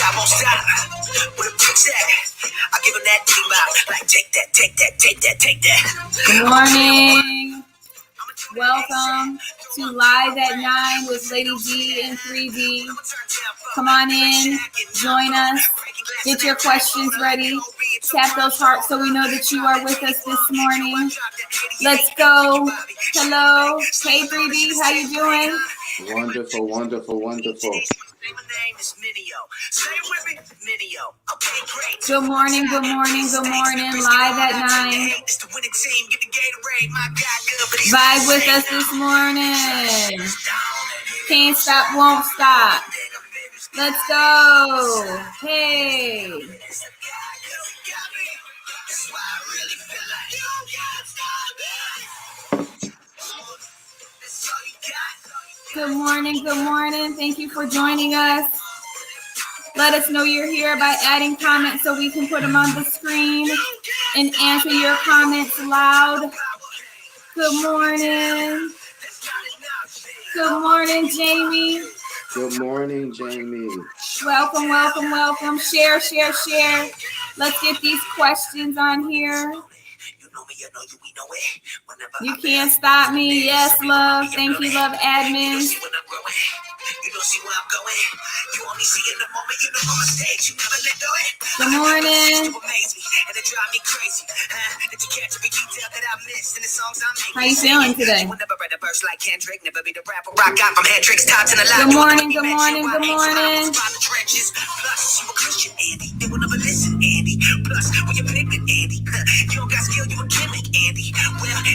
I won't stop. With a big check, I give him that D-Bob. Like, take that, take that, take that, take that. Good morning. Welcome to Live at 9 with Lady G and 3D. Come on in, join us, get your questions ready, tap those hearts so we know that you are with us this morning. Let's go. Hello, hey 3D, how you doing? Wonderful, wonderful, wonderful. Good morning, good morning, good morning. Live at 9. Vibe with us this morning. Can't stop, won't stop. Let's go. Hey. Good morning, good morning. Thank you for joining us. Let us know you're here by adding comments so we can put them on the screen and answer your comments loud. Good morning. Good morning, Jamie. Good morning, Jamie. Welcome, welcome, welcome. Share, share, share. Let's get these questions on here. You can't stop me. Yes, love. Thank you, love admin. Good morning. How you feeling today? Good morning, good morning, good morning.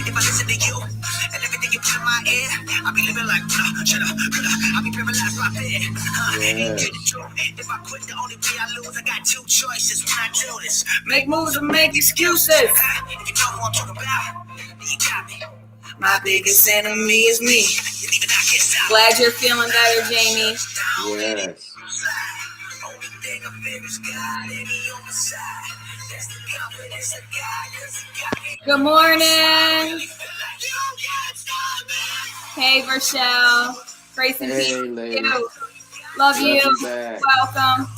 If I listen to you and everything you put in my ear, I'll be living like I'll be paralyzed by fear. If I quit, the only way I lose, I got two choices when I do this: make moves or make excuses. If you know what I'm talking about, then you got me. My biggest enemy is me. Glad you're feeling better, Jamie. Yes. Good morning. Hey, Rochelle. Grace and peace. Lady. Love you. Welcome.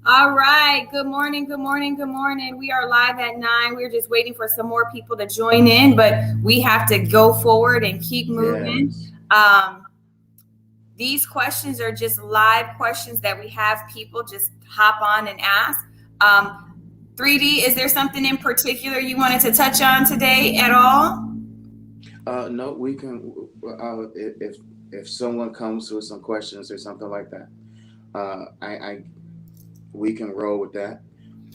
All right. Good morning. Good morning. Good morning. We are live at 9. We're just waiting for some more people to join in, but we have to go forward and keep moving. Yes. These questions are just live questions that we have people just hop on and ask. 3D, is there something in particular you wanted to touch on today at all? No, we can. If someone comes with some questions or something like that, we can roll with that.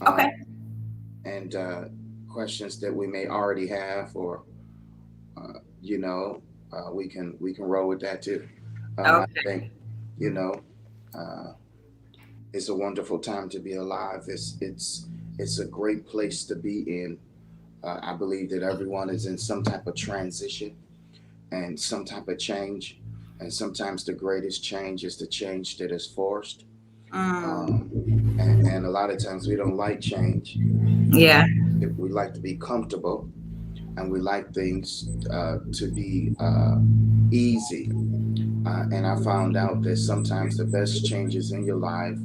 Okay. And questions that we may already have, or we can roll with that too. Okay. I think it's a wonderful time to be alive. It's a great place to be in. I believe that everyone is in some type of transition and some type of change, and sometimes the greatest change is the change that is forced. And a lot of times we don't like change. Yeah. We like to be comfortable, and we like things to be easy. And I found out that sometimes the best changes in your life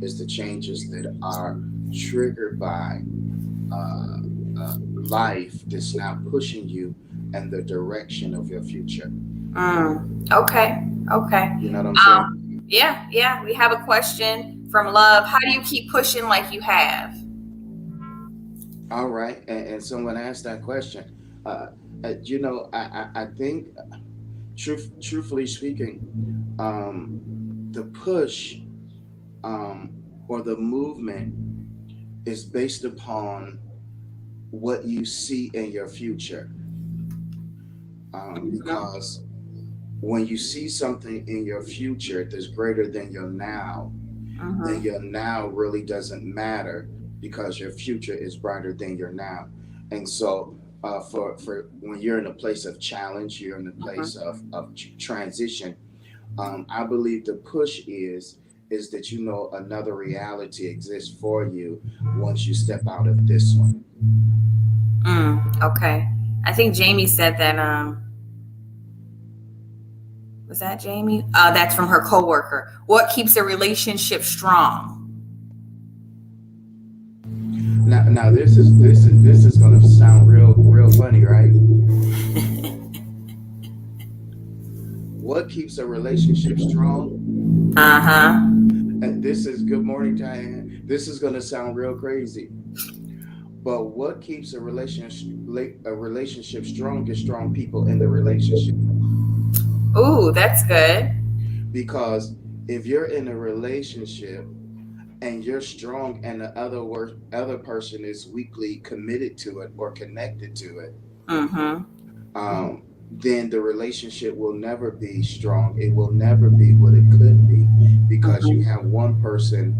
is the changes that are triggered by life that's now pushing you in the direction of your future. Okay. You know what I'm saying? Yeah. We have a question from Love. How do you keep pushing like you have? All right. And someone asked that question. I think, truthfully speaking, the push or the movement is based upon what you see in your future. Because when you see something in your future that's greater than your now, then your now really doesn't matter, because your future is brighter than your now. And so for when you're in a place of challenge, you're in a place of transition, I believe the push is that another reality exists for you once you step out of this one. Okay. I think Jamie said that. Was that Jamie? That's from her coworker. What keeps a relationship strong? Now this is gonna sound real funny, right? What keeps a relationship strong? And this is good morning, Diane. This is gonna sound real crazy, but what keeps a relationship strong is strong people in the relationship. Ooh, that's good. Because if you're in a relationship and you're strong and the other person is weakly committed to it or connected to it, then the relationship will never be strong. It will never be what it could be because you have one person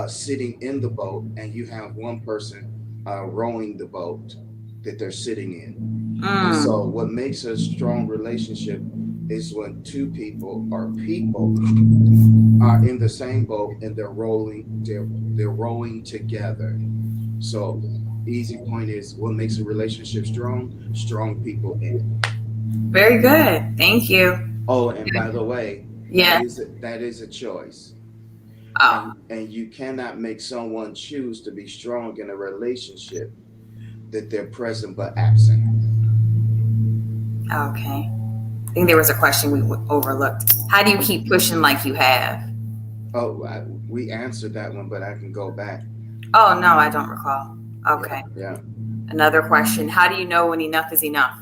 sitting in the boat and you have one person rowing the boat that they're sitting in. And so what makes a strong relationship is when two people are in the same boat and they're rowing together. So easy point is what makes a relationship strong? Strong people in it. Very good. Thank you. Oh, and by the way, Yeah. that is a choice. Oh. And you cannot make someone choose to be strong in a relationship that they're present but absent. Okay. I think there was a question we overlooked. How do you keep pushing like you have? Oh, we answered that one, but I can go back. Oh, no, I don't recall. Okay. Yeah. Another question. How do you know when enough is enough?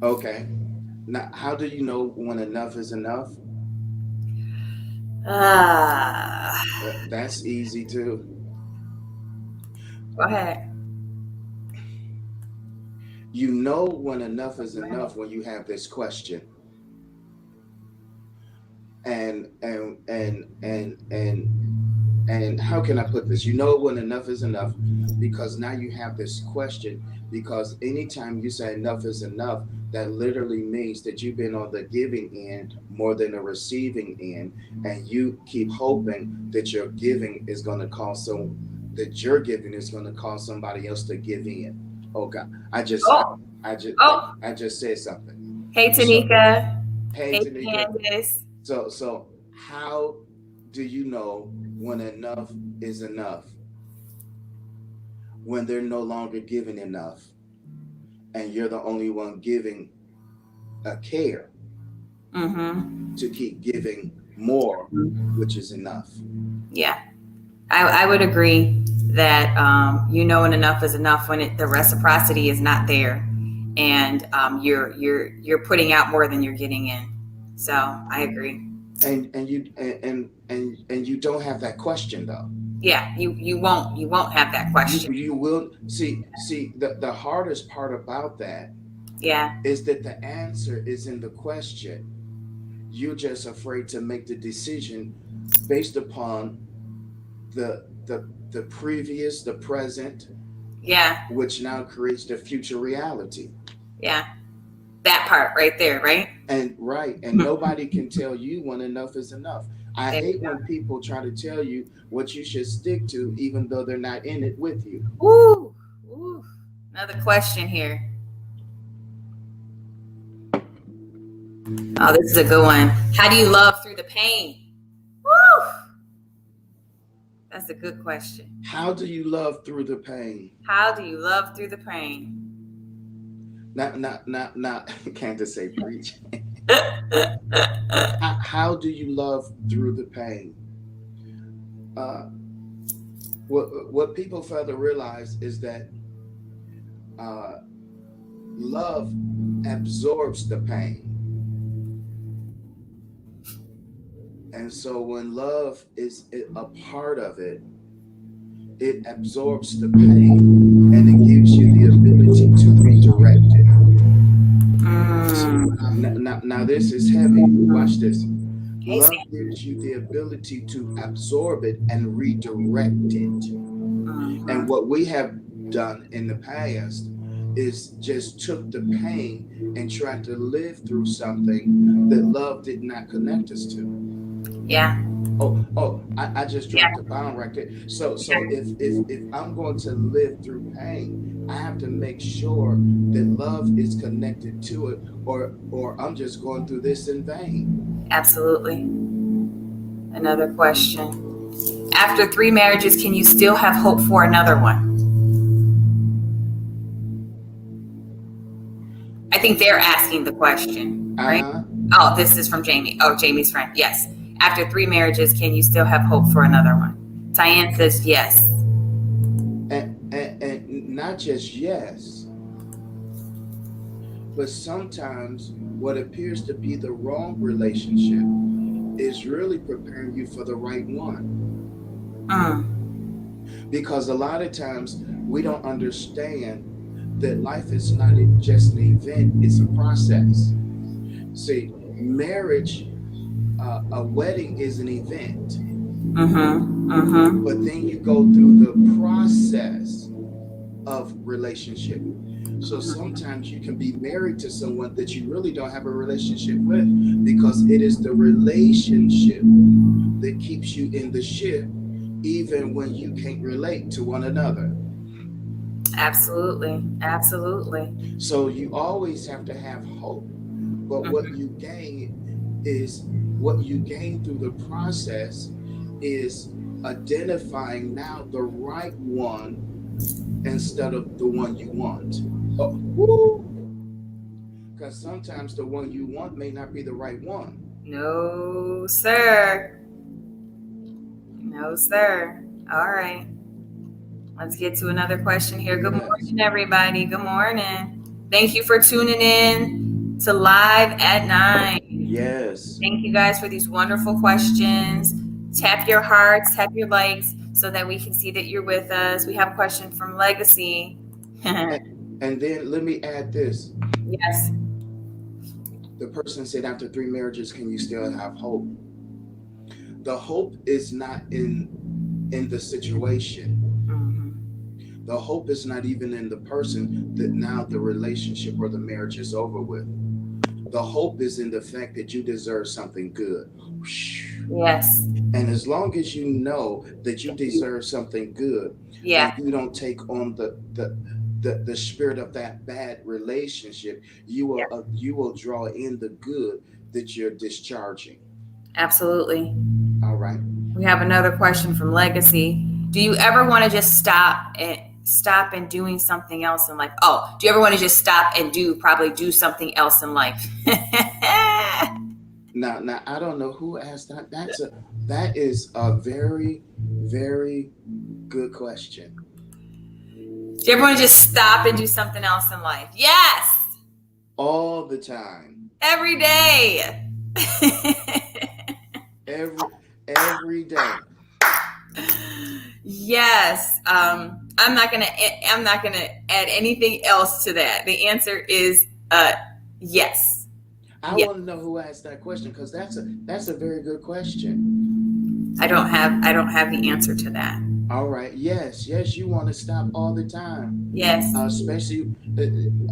Okay. Now, how do you know when enough is enough? That's easy too. Go ahead. You know when enough is enough when you have this question. And how can I put this? You know when enough is enough because now you have this question, because anytime you say enough is enough, that literally means that you've been on the giving end more than the receiving end, and you keep hoping that your giving is going to cause somebody else to give in. Oh God, I just said something. Hey, Tanika. Hey, Tanika. Candace. So how do you know when enough is enough? When they're no longer giving enough and you're the only one giving a care to keep giving more, which is enough. Yeah, I would agree that you know when enough is enough when the reciprocity is not there, and you're putting out more than you're getting in. So I agree. And you don't have that question though. Yeah, you won't have that question. You will see the hardest part about that is that the answer is in the question. You're just afraid to make the decision based upon the previous, the present, which now creates the future reality. Yeah, that part right there, right? And nobody can tell you when enough is enough. I hate when people try to tell you what you should stick to, even though they're not in it with you. Ooh. Another question here. Oh, this is a good one. How do you love through the pain? Woo! That's a good question. How do you love through the pain? How do you love through the pain? Not Candace say preach. How do you love through the pain? What people fail to realize is that love absorbs the pain. And so when love is a part of it, it absorbs the pain and it gives you the ability to redirect it. Now this is heavy. Watch this. Love gives you the ability to absorb it and redirect it. And what we have done in the past is just took the pain and tried to live through something that love did not connect us to. Yeah. I just dropped a bomb right there. So if I'm going to live through pain, I have to make sure that love is connected to it, or I'm just going through this in vain. Absolutely. Another question. After 3 marriages, can you still have hope for another one? I think they're asking the question, right? Oh, this is from Jamie. Oh, Jamie's friend. Yes. After 3 marriages, can you still have hope for another one? Tyann says yes. And not just yes, but sometimes what appears to be the wrong relationship is really preparing you for the right one. Because a lot of times we don't understand that life is not just an event, it's a process. See, marriage, a wedding is an event. But then you go through the process of relationship. So sometimes you can be married to someone that you really don't have a relationship with, because it is the relationship that keeps you in the ship, even when you can't relate to one another. Absolutely. Absolutely. So you always have to have hope. But what you gain through the process is identifying now the right one instead of the one you want. Because sometimes the one you want may not be the right one. No, sir. No, sir. All right. Let's get to another question here. Good morning, everybody. Good morning. Thank you for tuning in to Live at 9. Yes. Thank you guys for these wonderful questions. Tap your hearts, tap your likes so that we can see that you're with us. We have a question from Legacy. And then let me add this. Yes. The person said, after 3 marriages, can you still have hope? The hope is not in the situation. The hope is not even in the person that now the relationship or the marriage is over with. The hope is in the fact that you deserve something good. Yes. And as long as you know that you deserve something good, yeah, you don't take on the spirit of that bad relationship, you will draw in the good that you're discharging. Absolutely. All right. We have another question from Legacy. Do you ever want to just stop and doing something else in life? Oh, do you ever want to just stop and probably do something else in life? Now I don't know who asked that. That is a very, very good question. Do you ever want to just stop and do something else in life? Yes. All the time. Every day. Every day. Yes. I'm not gonna add anything else to that. The answer is yes. I want to know who asked that question, because that's a very good question. I don't have the answer to that. All right. Yes, you want to stop all the time. Yes. Especially,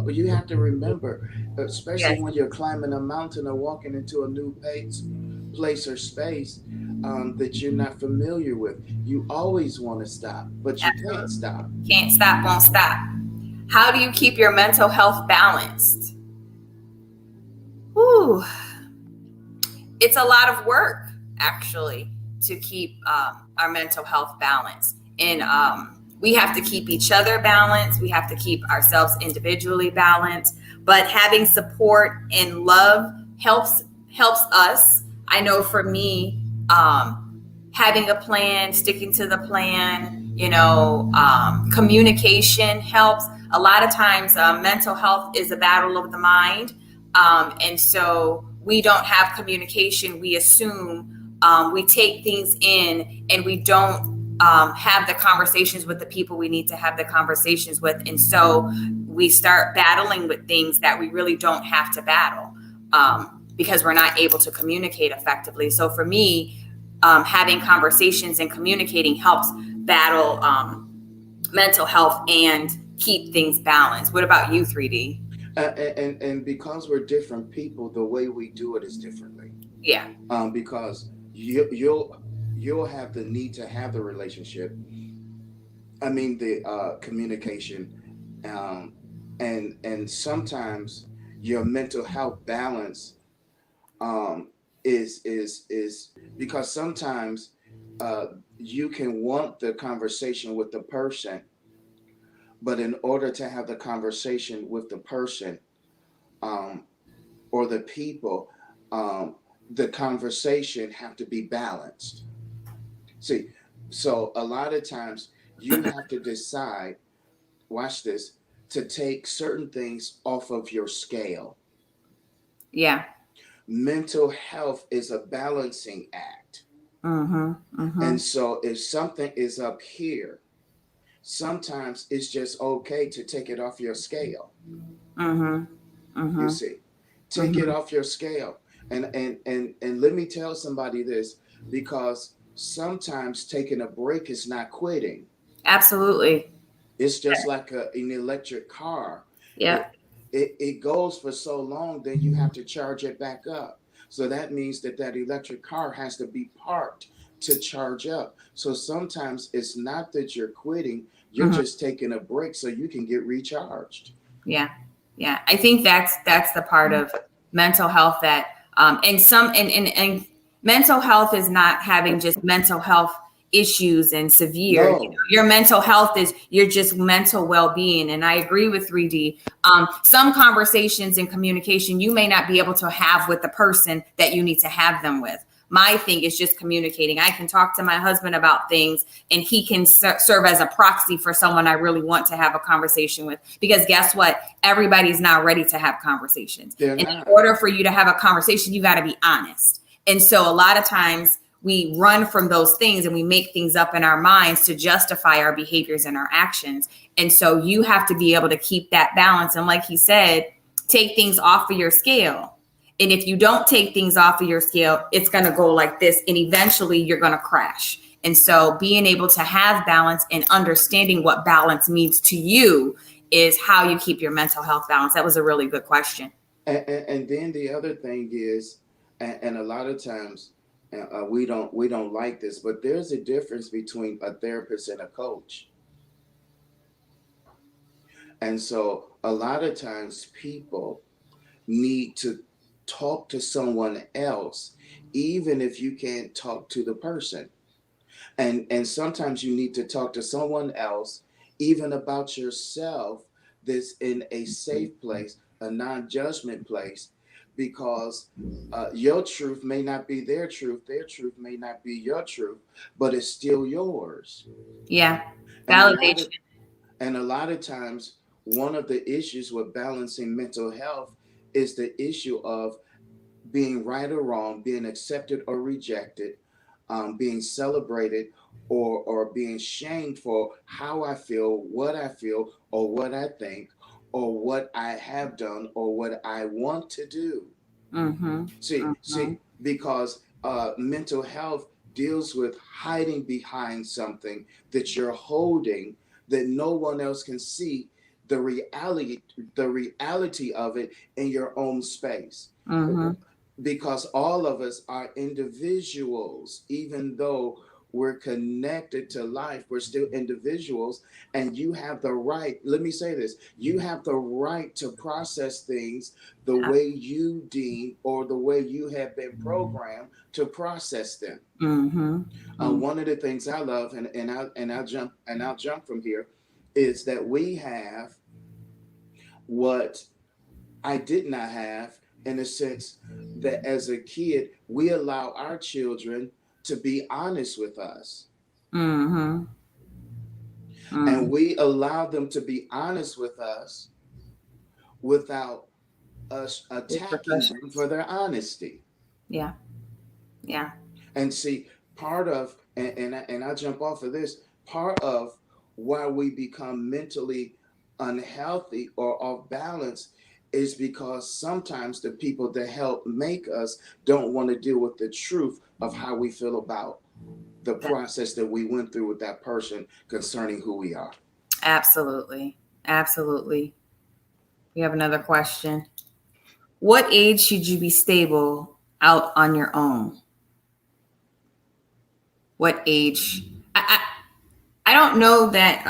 you have to remember, especially when you're climbing a mountain or walking into a new place or space that you're not familiar with. You always want to stop, but you can't stop. Can't stop, won't stop. How do you keep your mental health balanced? Ooh, it's a lot of work, actually, to keep our mental health balanced. And we have to keep each other balanced. We have to keep ourselves individually balanced. But having support and love helps us. I know for me, having a plan, sticking to the plan, communication helps. A lot of times, mental health is a battle of the mind. And so we don't have communication. We assume, we take things in, and we don't have the conversations with the people we need to have the conversations with. And so we start battling with things that we really don't have to battle because we're not able to communicate effectively. So for me, having conversations and communicating helps battle mental health and keep things balanced. What about you, 3D? And because we're different people, the way we do it is differently. Yeah. Because you'll you'll have the need to have the relationship. I mean, the communication, um, and sometimes your mental health balance um, is because sometimes uh, you can want the conversation with the person, but in order to have the conversation with the person um, or the people, um, the conversation have to be balanced. See, so a lot of times you have to decide, watch this, to take certain things off of your scale. Yeah. Mental health is a balancing act. Mm-hmm. Mm-hmm. And so if something is up here, sometimes it's just okay to take it off your scale. Mm-hmm. You Mm-hmm. see, take it Mm-hmm. off your scale. And let me tell somebody this, because sometimes taking a break is not quitting. Absolutely. It's just like an electric car. Yeah. It, it goes for so long, then you have to charge it back up. So that means that that electric car has to be parked to charge up. So sometimes it's not that you're quitting, you're Mm-hmm. just taking a break so you can get recharged. Yeah. Yeah. I think that's the part of mental health that and mental health is not having just mental health issues and severe. You know, No, your mental health is your just mental well-being. And I agree with 3D. Some conversations and communication you may not be able to have with the person that you need to have them with. My thing is just communicating. I can talk to my husband about things and he can serve as a proxy for someone I really want to have a conversation with. Because guess what? Everybody's not ready to have conversations. they're And in not. order for you to have a conversation, you got to be honest. And so a lot of times we run from those things and we make things up in our minds to justify our behaviors and our actions. And so you have to be able to keep that balance. And like he said, take things off of your scale. And if you don't take things off of your scale, it's going to go like this. And eventually you're going to crash. And so being able to have balance and understanding what balance means to you is how you keep your mental health balance. That was a really good question. And then the other thing is, and a lot of times we don't like this, but there's a difference between a therapist and a coach. And so a lot of times people need to talk to someone else, even if you can't talk to the person. And sometimes you need to talk to someone else, even about yourself, that's in a safe place, a non-judgment place, because your truth may not be their truth may not be your truth, but it's still yours. Yeah. And a lot of Validation. and a lot of times, one of the issues with balancing mental health is the issue of being right or wrong, being accepted or rejected, being celebrated or being shamed for how I feel, or what I think, or what I have done, or what I want to do. Mm-hmm. Mm-hmm. Because mental health deals with hiding behind something that you're holding that no one else can see the reality of it in your own space, Mm-hmm. because all of us are individuals. Even though we're connected to life, we're still individuals. And you have the right, let me say this, you have the right to process things the way you deem, or the way you have been programmed to process them. Mm-hmm. Mm-hmm. One of the things I love, and I'll jump from here, is that we have what I did not have, in a sense that as a kid, we allow our children to be honest with us. Mm-hmm. And Mm. we allow them to be honest with us without us attacking them Repercussions. for their honesty. Yeah. Yeah. And see, part of, and I'll jump off of this, part of why we become mentally unhealthy or off balance is because sometimes the people that help make us don't want to deal with the truth of how we feel about the process that we went through with that person concerning who we are. Absolutely. Absolutely. We have another question. What age should you be stable out on your own? what age. I don't know that.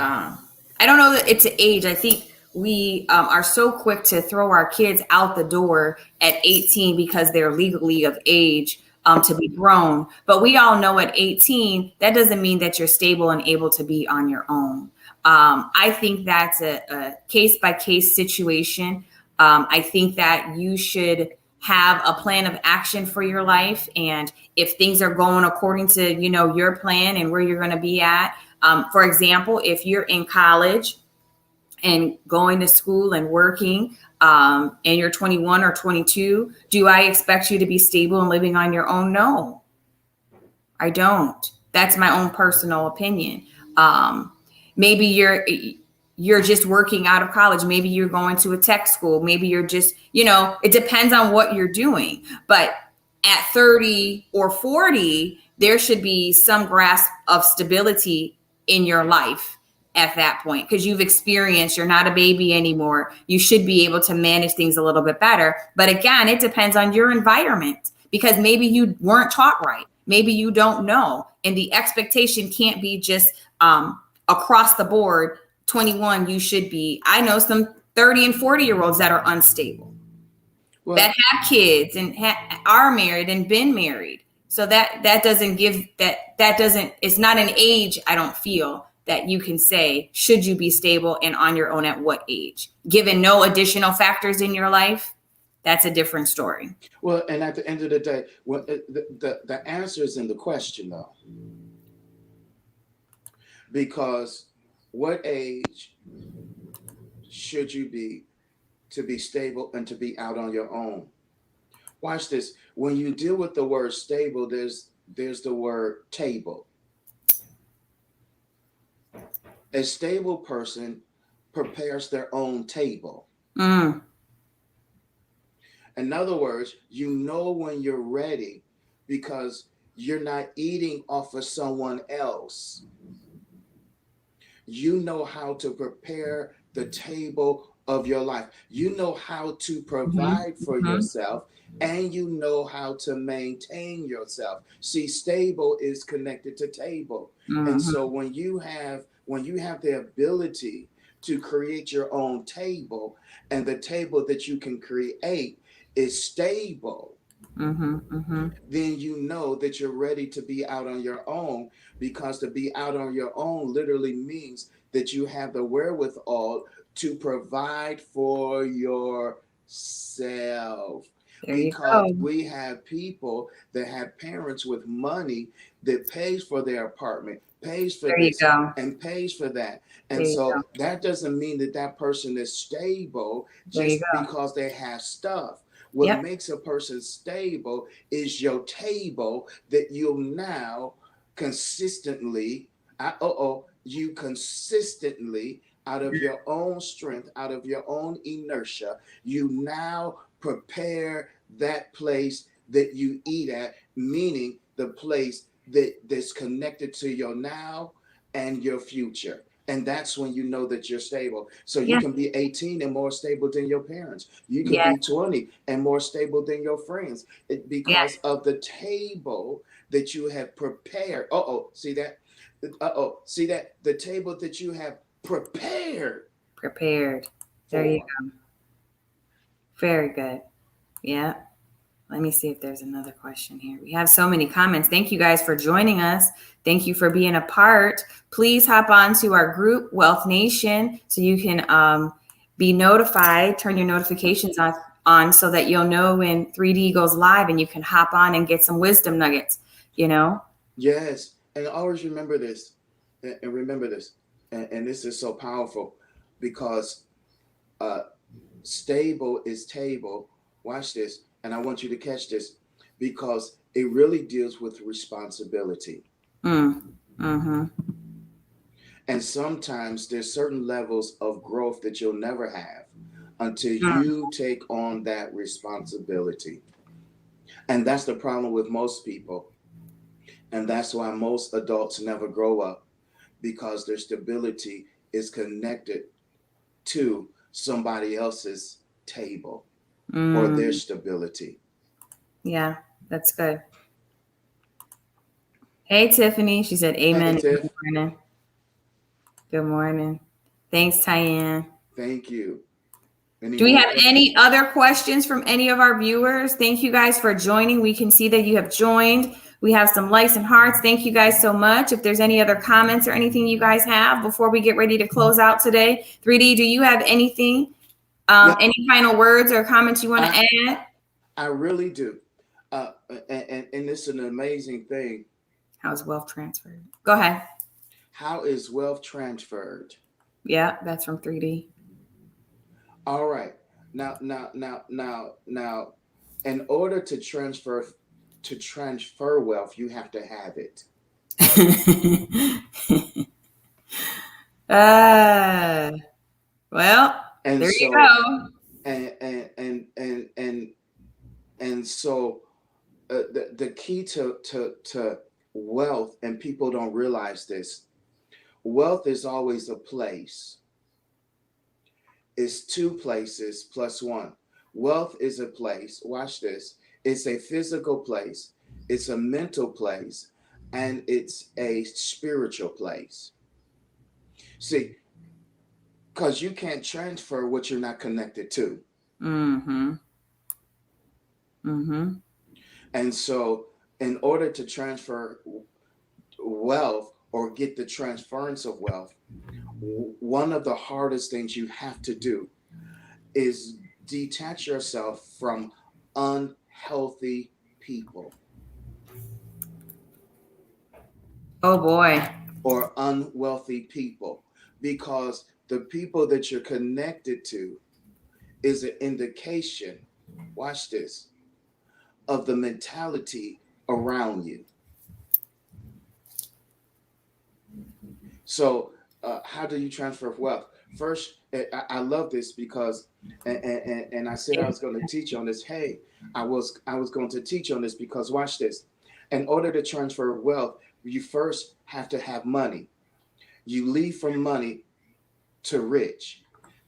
I don't know that it's an age. I think we are so quick to throw our kids out the door at 18 because they're legally of age to be grown. But we all know at 18, that doesn't mean that you're stable and able to be on your own. I think that's a case by case situation. I think that you should have a plan of action for your life. And if things are going according to, your plan and where you're going to be at, for example, if you're in college and going to school and working, and you're 21 or 22, do I expect you to be stable and living on your own? No, I don't. That's my own personal opinion. Maybe you're just working out of college. Maybe you're going to a tech school. Maybe you're just, it depends on what you're doing. But at 30 or 40, there should be some grasp of stability in your life at that point, because you've experienced, you're not a baby anymore. You should be able to manage things a little bit better. But again, it depends on your environment, because maybe you weren't taught right. Maybe you don't know. And the expectation can't be just across the board. 21, you should be. I know some 30 and 40-year-olds that are unstable, that have kids and are married and been married. So that doesn't give that doesn't, it's not an age, I don't feel, that you can say, should you be stable and on your own at what age? Given no additional factors in your life, that's a different story. Well, and at the end of the day, the answer is in the question, though. Because what age should you be to be stable and to be out on your own? Watch this. When you deal with the word stable, there's the word table. A stable person prepares their own table. In other words, you know when you're ready because you're not eating off of someone else. You know how to prepare the table of your life. You know how to provide for yourself, and you know how to maintain yourself. See, stable is connected to table. And so when you have the ability to create your own table, and the table that you can create is stable, then you know that you're ready to be out on your own, because to be out on your own literally means that you have the wherewithal to provide for yourself. Because we have people that have parents with money that pays for their apartment, pays for this, and pays for that. And so that doesn't mean that person is stable just because they have stuff. What makes a person stable is your table that you'll now consistently, out of your own strength, out of your own inertia, you now prepare that place that you eat at, meaning the place that's connected to your now and your future. And that's when you know that you're stable. So you can be 18 and more stable than your parents. You can be 20 and more stable than your friends, because of the table that you have prepared. See that? See that? The table that you have prepared. There you go. Very good. Yeah. Let me see if there's another question here. We have so many comments. Thank you guys for joining us. Thank you for being a part. Please hop on to our group, Wealth Nation, so you can be notified, turn your notifications on so that you'll know when 3D goes live and you can hop on and get some wisdom nuggets, Yes. And always remember this. And this is so powerful, because stable is table. Watch this. And I want you to catch this, because it really deals with responsibility. And sometimes there's certain levels of growth that you'll never have until you take on that responsibility. And that's the problem with most people. And that's why most adults never grow up, because their stability is connected to somebody else's table. Or their stability. Yeah, that's good. Hey, Tiffany. She said, Hey, amen. Good Tiff. morning. Good morning. Thanks, Tyann. Thank you. Any Do we more have questions? any other questions from any of our viewers? Thank you guys for joining. We can see that you have joined. We have some likes and hearts. Thank you guys so much. If there's any other comments or anything you guys have before we get ready to close out today, 3D, do you have anything, Yeah, any final words or comments you want to add? I really do. And it's an amazing thing. How's wealth transferred? Go ahead. How is wealth transferred? Yeah, that's from 3D. All right. Now, in order to transfer wealth, you have to have it. Well, And there you so, go. and so, the key to wealth, and people don't realize this. Wealth is always a place. It's two places plus one. Wealth is a place. Watch this. It's a physical place, it's a mental place, and it's a spiritual place. See, because you can't transfer what you're not connected to. Mm-hmm. Mm-hmm. And so, in order to transfer wealth or get the transference of wealth, one of the hardest things you have to do is detach yourself from unhealthy people Oh boy. or unwealthy people, because the people that you're connected to is an indication, watch this, of the mentality around you. So, how do you transfer wealth? First, I love this because, and I said I was going to teach on this. Hey, I was going to teach on this because watch this. In order to transfer wealth, you first have to have money. You leave from money to rich.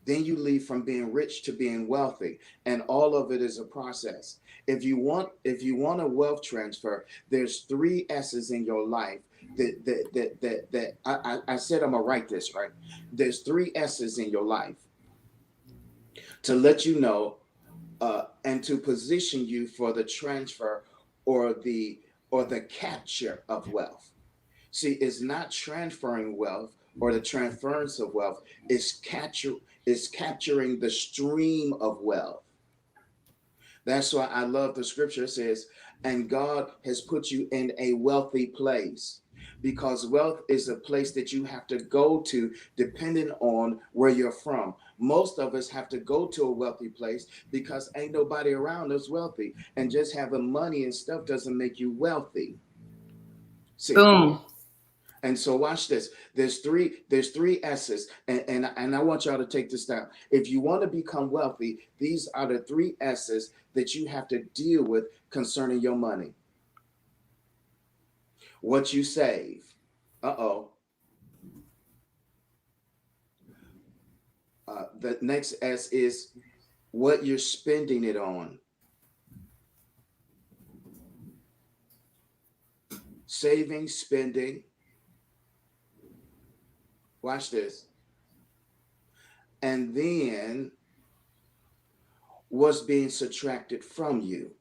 Then you leave from being rich to being wealthy, and all of it is a process. If you want a wealth transfer, there's three S's in your life that I said I'm gonna write this right. There's three S's in your life to let you know, and to position you for the transfer or the capture of wealth. See, it's not transferring wealth or the transference of wealth. It's capturing the stream of wealth. That's why I love the scripture. It says, and God has put you in a wealthy place. Because wealth is a place that you have to go to depending on where you're from. Most of us have to go to a wealthy place because ain't nobody around us wealthy. And just having money and stuff doesn't make you wealthy. See, Boom. and so watch this. There's three S's, and I want y'all to take this down. If you want to become wealthy, these are the three S's that you have to deal with concerning your money. What you save. Uh-oh. The next S is what you're spending it on. Saving, spending. Watch this. And then what's being subtracted from you.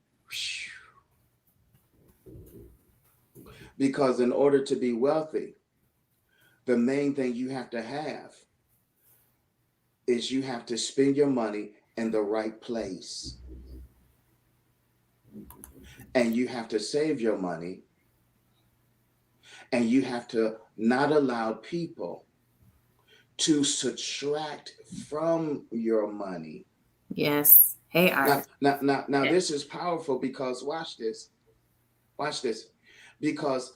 Because in order to be wealthy, the main thing you have to have is you have to spend your money in the right place. And you have to save your money. And you have to not allow people to subtract from your money. Yes. Hey, Art. Now, this is powerful because watch this. Watch this. Because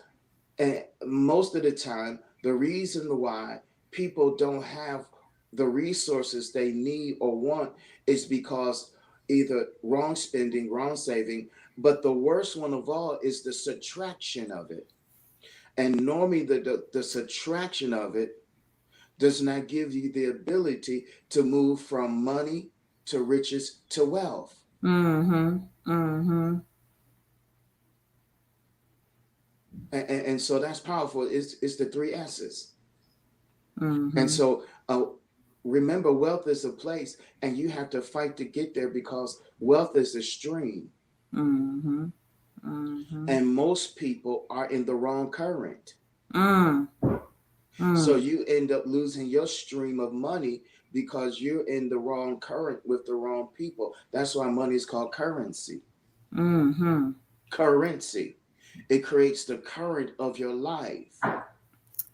most of the time, the reason why people don't have the resources they need or want is because either wrong spending, wrong saving, but the worst one of all is the subtraction of it. And normally the subtraction of it does not give you the ability to move from money to riches to wealth. Mm-hmm. Mm-hmm. And so that's powerful. It's the three S's. Mm-hmm. And so remember, wealth is a place, and you have to fight to get there because wealth is a stream. Mm-hmm. Mm-hmm. And most people are in the wrong current. Mm. So you end up losing your stream of money because you're in the wrong current with the wrong people. That's why money is called currency. Mm-hmm. Currency. It creates the current of your life.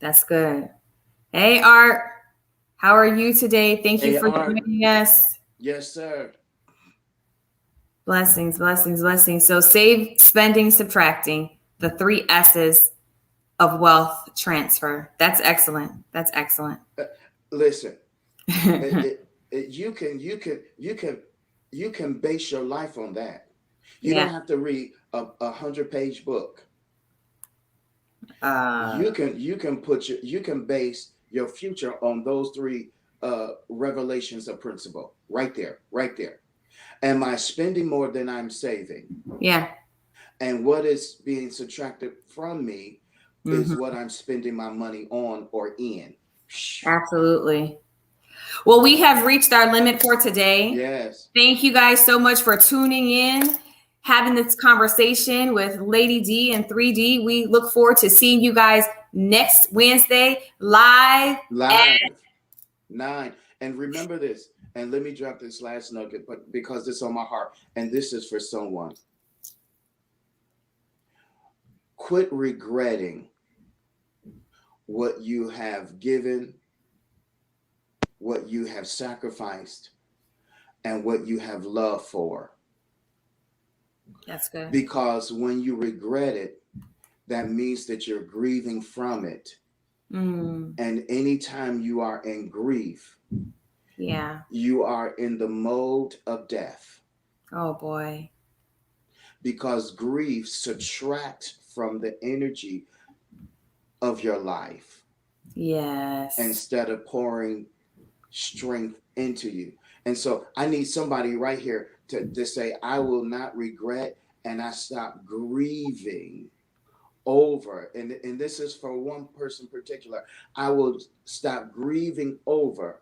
That's good. Hey, Art. How are you today? Thank you Hey, for Art. joining us. Yes, sir. Blessings, blessings, blessings. So save, spending, subtracting, the three S's of wealth transfer. That's excellent. That's excellent. Listen, you can base your life on that. You don't have to read a 100-page book. You can base your future on those three revelations of principle right there. Am I spending more than I'm saving? Yeah. And what is being subtracted from me is what I'm spending my money on or in. Absolutely. Well, we have reached our limit for today. Yes. Thank you guys so much for tuning in, having this conversation with Lady D and 3D. We look forward to seeing you guys next Wednesday live. 9. And remember this, and let me drop this last nugget, but because it's on my heart, and this is for someone. Quit regretting what you have given, what you have sacrificed, and what you have loved for. That's good. Because when you regret it, that means that you're grieving from it. And anytime you are in grief, you are in the mode of death. Oh boy. Because grief subtracts from the energy of your life. Yes. Instead of pouring strength into you. And so I need somebody right here to say, I will not regret, and I stop grieving over, and this is for one person in particular, I will stop grieving over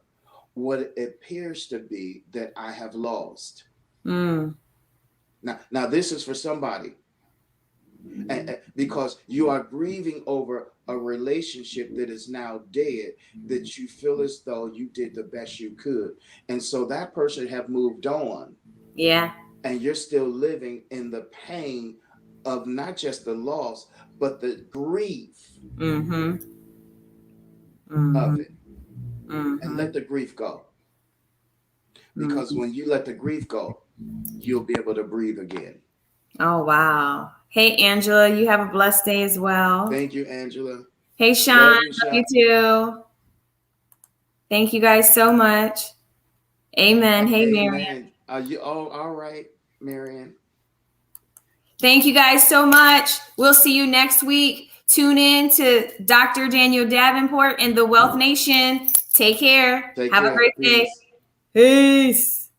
what it appears to be that I have lost. Now this is for somebody. And because you are grieving over a relationship that is now dead, that you feel as though you did the best you could. And so that person have moved on. Yeah. And you're still living in the pain of not just the loss, but the grief of it. And let the grief go. Because when you let the grief go, you'll be able to breathe again. Oh, wow. Hey, Angela, you have a blessed day as well. Thank you, Angela. Hey, Sean, love you too. Thank you guys so much. Amen. Hey, Marian. Are you all right, Marian? Thank you guys so much. We'll see you next week. Tune in to Dr. Daniel Davenport and the Wealth Nation. Take care. Have a great day. Peace.